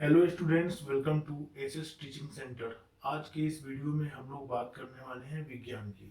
Hello students, welcome to SS teaching centre. आज के इस वीडियो में हम लोग बात करने वाले हैं विज्ञान की।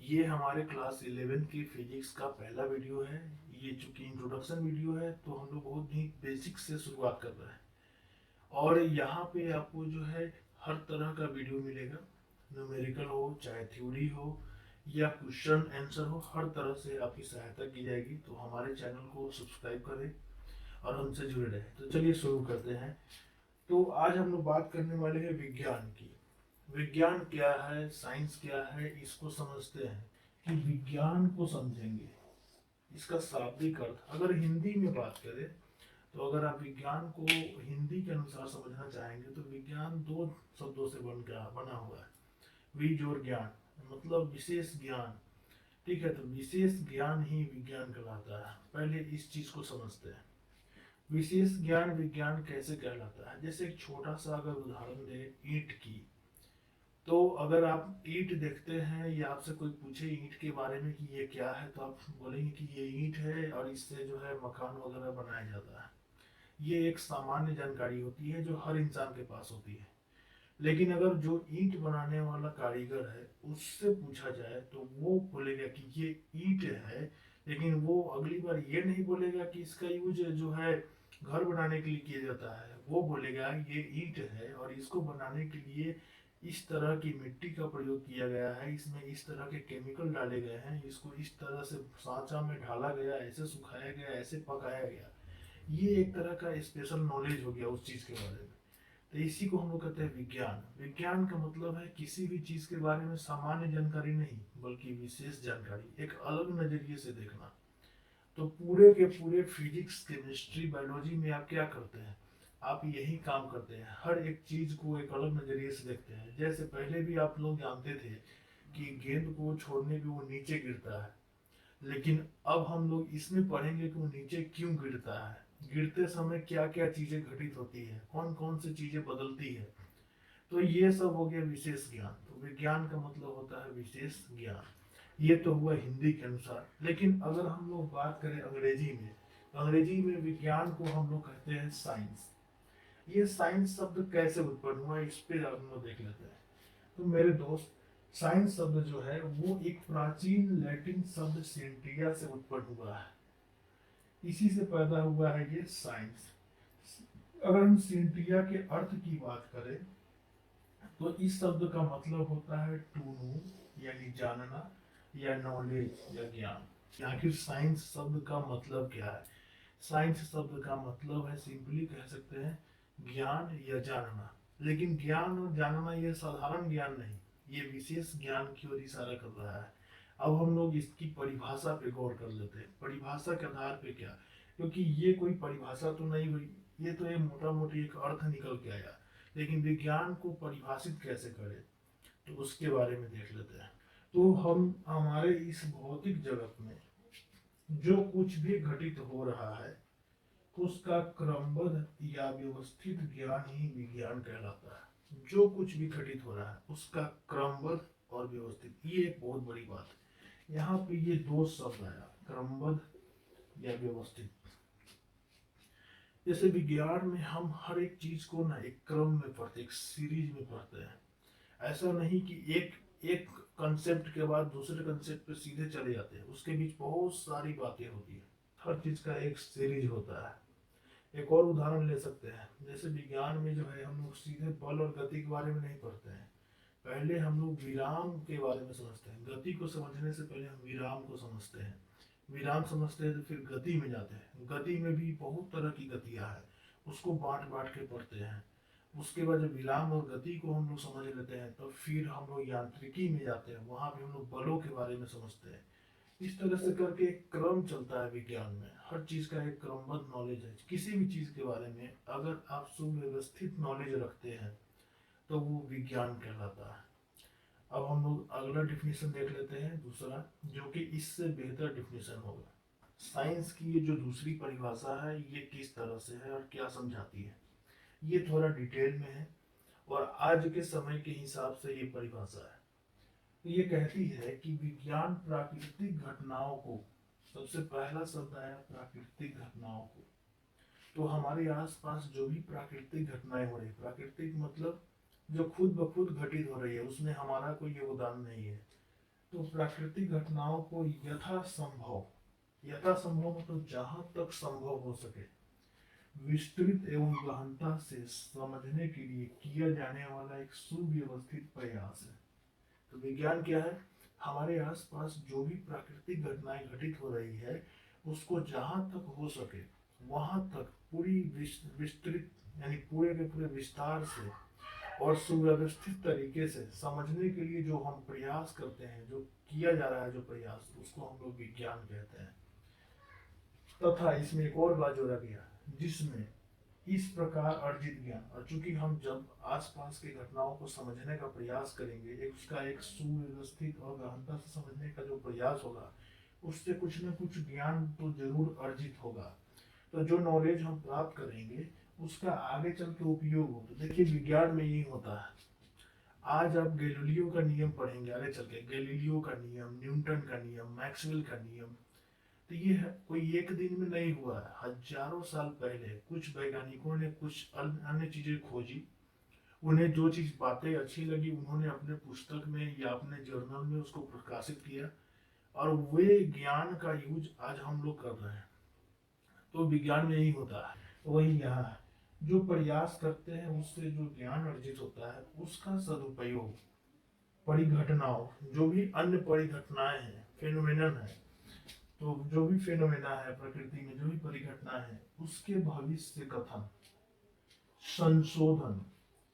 ये हमारे क्लास 11 की फिजिक्स का पहला वीडियो है। ये चूंकि इंट्रोडक्शन वीडियो है तो हम लोग बहुत ही बेसिक से शुरुआत कर रहे हैं। और यहाँ पे आपको जो है हर तरह का वीडियो मिलेगा, न्यूमेरिकल हो चाहे थ्योरी हो या क्वेश्चन आंसर हो, हर तरह से आपकी सहायता की जाएगी। तो हमारे चैनल को सब्सक्राइब करें और हमसे जुड़े रहें। तो चलिए शुरू करते हैं। तो आज हम लोग बात करने वाले हैं विज्ञान की। विज्ञान क्या है, साइंस क्या है, इसको समझते हैं कि विज्ञान को समझेंगे। इसका शाब्दिक अर्थ अगर हिंदी में बात करें तो अगर आप विज्ञान को हिंदी के अनुसार समझना चाहेंगे तो विज्ञान दो शब्दों से बना हुआ है। विज और ज्ञान, मतलब विशेष ज्ञान। ठीक है, तो विशेष ज्ञान ही विज्ञान कहलाता है। पहले इस चीज को समझते हैं। विशेष ज्ञान विज्ञान कैसे कहलाता है। जैसे एक छोटा सा अगर उदाहरण दे ईंट की, तो अगर आप ईंट देखते हैं या आपसे कोई पूछे ईंट के बारे में कि ये क्या है, तो आप बोलेंगे कि ये ईंट है और इससे जो है मकान वगैरह बनाया जाता है। ये एक सामान्य जानकारी होती है जो हर इंसान के पास होती है। लेकिन अगर जो ईंट बनाने वाला कारीगर है उससे पूछा जाए तो वो बोलेगा कि ये ईंट है। लेकिन वो अगली बार ये नहीं बोलेगा कि इसका यूज जो है घर बनाने के लिए किया जाता है। वो बोलेगा ये ईंट है और इसको बनाने के लिए इस तरह की मिट्टी का प्रयोग किया गया है, इसमें इस तरह के केमिकल डाले गए हैं, इसको इस तरह से सांचा में ढाला गया, ऐसे सुखाया गया, ऐसे पकाया गया। ये एक तरह का स्पेशल नॉलेज हो गया उस चीज के बारे में। तो इसी को हम लोग कहते हैं विज्ञान। विज्ञान का मतलब है किसी भी चीज के बारे में सामान्य जानकारी नहीं बल्कि विशेष जानकारी, एक अलग नजरिए से देखना। तो पूरे के पूरे फिजिक्स केमिस्ट्री बायोलॉजी में आप क्या करते हैं, आप यही काम करते हैं। हर एक चीज को एक अलग नजरिए से देखते हैं। जैसे पहले भी आप लोग जानते थे कि गेंद को छोड़ने पे वो नीचे गिरता है, लेकिन अब हम लोग इसमें पढ़ेंगे कि वो नीचे क्यों गिरता है, गिरते समय क्या क्या चीजें घटित होती है, कौन कौन सी चीजें बदलती है। तो ये सब हो गया विशेष ज्ञान। तो विज्ञान का मतलब होता है विशेष ज्ञान। ये तो हुआ हिंदी के अनुसार। लेकिन अगर हम लोग बात करें अंग्रेजी में, तो अंग्रेजी में विज्ञान को हम लोग कहते हैं साइंस। ये साइंस शब्द कैसे उत्पन्न हुआ इस पे हम लोग देख लेते हैं। तो मेरे दोस्त, साइंस शब्द जो है वो एक प्राचीन लैटिन शब्द सेंटिया से उत्पन्न हुआ है। इसी से पैदा हुआ है ये साइंस। अगर हम सेंटिया के अर्थ की बात करें तो इस शब्द का मतलब होता है टू नो, यानी जानना या नॉलेज या ज्ञान। आखिर साइंस शब्द का मतलब क्या है। साइंस शब्द का मतलब है, सिंपली कह सकते हैं, ज्ञान या जानना। लेकिन ज्ञान और जानना ये साधारण ज्ञान नहीं, ये विशेष ज्ञान की ओर इशारा कर रहा है। अब हम लोग इसकी परिभाषा पे गौर कर लेते हैं। परिभाषा के आधार पे क्या, क्योंकि ये कोई परिभाषा तो नहीं हुई, ये तो एक मोटा मोटी एक अर्थ निकल के आया। लेकिन विज्ञान को परिभाषित कैसे करें तो उसके बारे में देख लेते हैं। तो हम हमारे इस भौतिक जगत में जो कुछ भी घटित हो रहा है उसका क्रमबद्ध या व्यवस्थित ज्ञान ही विज्ञान कहलाता है। जो कुछ भी घटित हो रहा है उसका क्रमबद्ध और व्यवस्थित, ये एक बहुत बड़ी बात है। यहाँ पे ये दो शब्द आया, क्रमबद्ध या व्यवस्थित। जैसे विज्ञान में हम हर एक चीज को ना एक क्रम में पढ़ते, एक सीरीज में पढ़ते हैं। ऐसा नहीं कि एक एक कंसेप्ट के बाद दूसरे कंसेप्ट पे सीधे चले जाते हैं, उसके बीच बहुत सारी बातें होती है। हर चीज का एक सीरीज होता है। एक और उदाहरण ले सकते हैं। जैसे विज्ञान में जो है हम लोग सीधे बल और गति के बारे में नहीं पढ़ते हैं। पहले हम लोग विराम के बारे में समझते हैं। गति को समझने से पहले हम विराम को समझते हैं। विराम समझते हैं तो फिर गति में जाते हैं। गति में भी बहुत तरह की गतियां हैं, उसको बांट बांट के पढ़ते हैं। उसके बाद जब विराम और गति को हम लोग समझ लेते हैं तो फिर हम लोग यांत्रिकी में जाते हैं, वहां भी हम लोग बलों के बारे में समझते हैं। इस तरह से करके एक क्रम चलता है विज्ञान में। हर चीज का एक क्रमबद्ध नॉलेज है। किसी भी चीज के बारे में अगर आप सुव्यवस्थित नॉलेज रखते हैं तो वो विज्ञान कहलाता है। अब हम लोग अगला डिफिनेशन देख लेते हैं, दूसरा, जो कि इससे बेहतर डिफिनेशन होगा। साइंस की ये जो दूसरी परिभाषा है ये किस तरह से है और क्या समझाती है, ये थोड़ा डिटेल में है और आज के समय के हिसाब से ये परिभाषा है। तो ये कहती है कि विज्ञान प्राकृतिक घटनाओं को, सबसे पहला शब्द आया प्राकृतिक घटनाओं को, तो हमारे आसपास जो भी प्राकृतिक घटनाएं हो रही, प्राकृतिक मतलब जो खुद ब खुद घटित हो रही है, उसमें हमारा कोई योगदान नहीं है। तो प्राकृतिक घटनाओं को यथासंभव मतलब जहां तक संभव हो सके विस्तृत एवं गहनता से समझने के लिए किया जाने वाला एक सुव्यवस्थित प्रयास है। तो विज्ञान क्या है? हमारे आसपास जो भी प्राकृतिक घटनाएं घटित हो रही है, उसको जहां तक हो सके वहां तक पूरी विस्तृत यानी पूरे के पूरे विस्तार से और सुव्यवस्थित तरीके से समझने के लिए जो हम प्रयास करते हैं, जो किया जा रहा है जो प्रयास, उसको हम लोग विज्ञान कहते हैं। तथा इसमें एक और बात जोड़ा गया, जिसमें इस प्रकार अर्जित ज्ञान, और चूंकि हम जब आसपास की घटनाओं को समझने का प्रयास करेंगे, उसका एक सुव्यवस्थित और गहनता से समझने का जो प्रयास होगा, उससे कुछ न कुछ ज्ञान तो जरूर अर्जित होगा। तो जो नॉलेज हम प्राप्त करेंगे उसका आगे चल के उपयोग हो। तो देखिए विज्ञान में यही होता है। आज आप गैलीलियो का नियम पढ़ेंगे, आगे चल के गैलीलियो का नियम, न्यूटन का नियम, मैक्सवेल का नियम, तो ये कोई एक दिन में नहीं हुआ है। हजारों साल पहले कुछ वैज्ञानिकों ने कुछ अन्य चीजें खोजी, उन्हें जो चीज बातें अच्छी लगी उन्होंने अपने पुस्तक में या अपने जर्नल में उसको प्रकाशित किया, और वे ज्ञान का यूज आज हम लोग कर रहे हैं। तो विज्ञान में यही होता है। वही यहाँ है, जो प्रयास करते हैं उससे जो ज्ञान अर्जित होता है उसका सदुपयोग परिघटनाओं, जो भी अन्य परिघटनाएं हैं, फेनोमेनन है, तो जो भी फेनोमेना है प्रकृति में, जो भी परिघटना है, उसके भविष्य कथन, संशोधन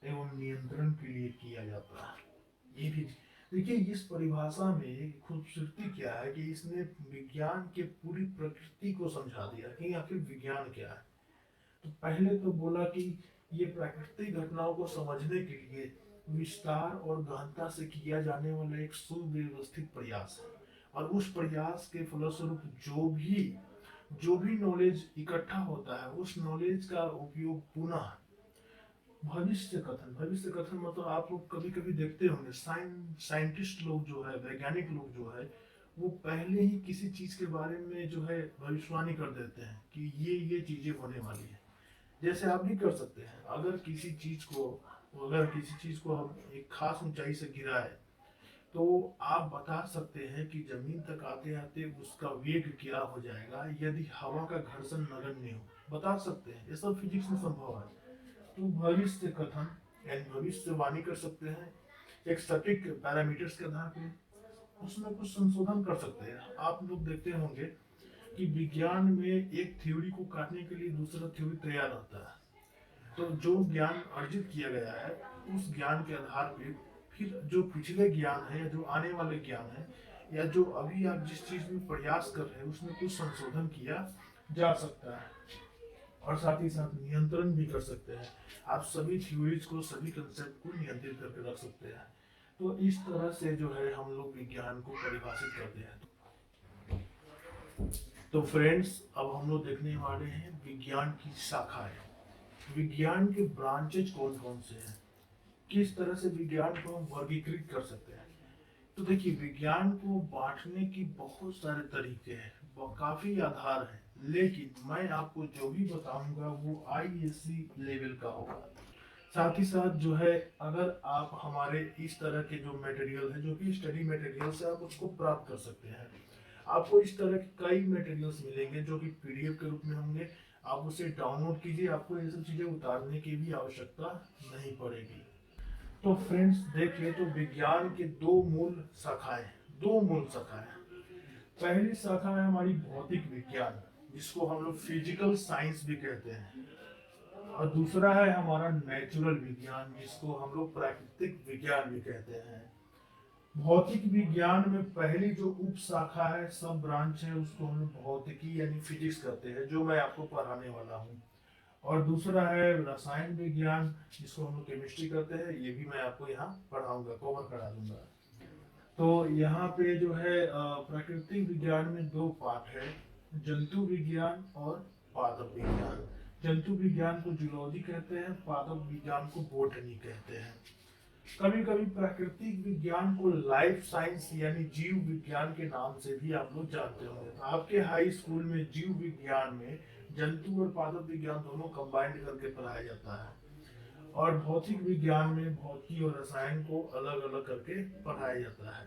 एवं नियंत्रण के लिए किया जाता है। ये भी देखिए, इस परिभाषा में खूबसूरती क्या है कि इसने विज्ञान के पूरी प्रकृति को समझा दिया कि आखिर विज्ञान क्या है। तो पहले तो बोला कि ये प्राकृतिक घटनाओं को समझने के लिए विस्तार और गहनता से किया जाने वाला एक सुव्यवस्थित प्रयास है, और उस प्रयास के फलस्वरूप जो भी नॉलेज इकट्ठा होता है, उस नॉलेज का उपयोग पुनः भविष्य कथन मतलब आप लोग कभी कभी देखते होंगे साइंटिस्ट लोग जो है, वैज्ञानिक लोग जो है, वो पहले ही किसी चीज के बारे में जो है भविष्यवाणी कर देते हैं कि ये चीजें होने वाली है। जैसे आप भी कर सकते हैं, अगर किसी चीज को हम एक खास ऊंचाई से गिराए, तो आप बता सकते हैं कि जमीन तक आते आते उसका वेग क्या हो जाएगा यदि हवा का घर्षण नगण्य हो, बता सकते हैं। ये सब फिजिक्स में संभव है। तो भविष्य कथन यानी भविष्यवाणी कर सकते हैं, एक सटीक पैरामीटर्स के आधार पे उसमें कुछ संशोधन कर सकते हैं। आप लोग देखते होंगे कि विज्ञान में एक थ्योरी को काटने के लिए दूसरा थ्योरी तैयार रहता है। तो जो ज्ञान अर्जित किया गया है, उस ज्ञान के आधार पे फिर जो पिछले ज्ञान है या जो आने वाले ज्ञान है या जो अभी आप जिस चीज में प्रयास कर रहे हैं उसमें कुछ संशोधन किया जा सकता है, और साथ ही साथ नियंत्रण भी कर सकते हैं। आप सभी थ्योरीज को, सभी कंसेप्ट को नियंत्रित करके रख सकते हैं। तो इस तरह से जो है हम लोग विज्ञान को परिभाषित करते हैं। तो फ्रेंड्स, अब हम लोग देखने वाले हैं विज्ञान की शाखाएं। विज्ञान के ब्रांचेज कौन कौन से हैं, किस तरह से विज्ञान को हम वर्गीकृत कर सकते हैं। तो देखिए, विज्ञान को बांटने की बहुत सारे तरीके हैं, काफी आधार है, लेकिन मैं आपको जो भी बताऊंगा वो आईएससी लेवल का होगा। साथ ही साथ जो है, अगर आप हमारे इस तरह के जो मटेरियल है, जो कि स्टडी मटेरियल से आप उसको प्राप्त कर सकते हैं। आपको इस तरह के कई मटेरियल्स मिलेंगे जो कि पीडीएफ के रूप में होंगे, आप उसे डाउनलोड कीजिए, आपको ये सब चीजें उतारने की भी आवश्यकता नहीं पड़ेगी। तो फ्रेंड्स देखिए, तो विज्ञान के दो मूल शाखाएं। पहली शाखा है हमारी भौतिक विज्ञान, जिसको हम लोग फिजिकल साइंस भी कहते हैं, और दूसरा है हमारा नेचुरल विज्ञान, जिसको हम लोग प्राकृतिक विज्ञान भी कहते हैं। भौतिक विज्ञान में पहली जो उप शाखा है, सब ब्रांच है, उसको हम लोग भौतिकी यानी फिजिक्स कहते हैं, जो मैं आपको पढ़ाने वाला हूँ। और दूसरा है रसायन विज्ञान, जिसको हम लोग केमिस्ट्री कहते हैं, ये भी मैं आपको यहाँ पढ़ाऊंगा, कवर करा दूंगा। तो यहाँ पे जो है प्राकृतिक विज्ञान में दो पार्ट है, जंतु विज्ञान और पादप विज्ञान। जंतु विज्ञान को जूलॉजी कहते हैं, पादप विज्ञान को बॉटनी कहते हैं। कभी कभी प्राकृतिक विज्ञान को लाइफ साइंस यानी जीव विज्ञान के नाम से भी आप लोग जानते होंगे। तो आपके हाई स्कूल में जीव विज्ञान में जंतु और पादप विज्ञान दोनों कंबाइंड करके पढ़ाया जाता है। और भौतिक विज्ञान में भौतिकी और रसायन को अलग अलग करके पढ़ाया जाता है।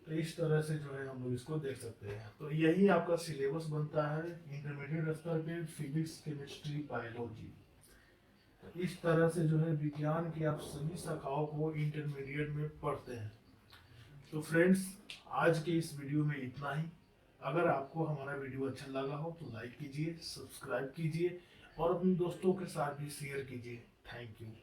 तो इस तरह से जो है हम लोग इसको देख सकते हैं। तो यही आपका सिलेबस बनता है इंटरमीडिएट स्तर पे, फिजिक्स, केमिस्ट्री, बायोलॉजी। तो इस तरह से जो है विज्ञान की आप सभी शाखाओं को इंटरमीडिएट में पढ़ते हैं। तो फ्रेंड्स, आज के इस वीडियो में इतना ही। अगर आपको हमारा वीडियो अच्छा लगा हो तो लाइक कीजिए, सब्सक्राइब कीजिए और अपने दोस्तों के साथ भी शेयर कीजिए। Thank you.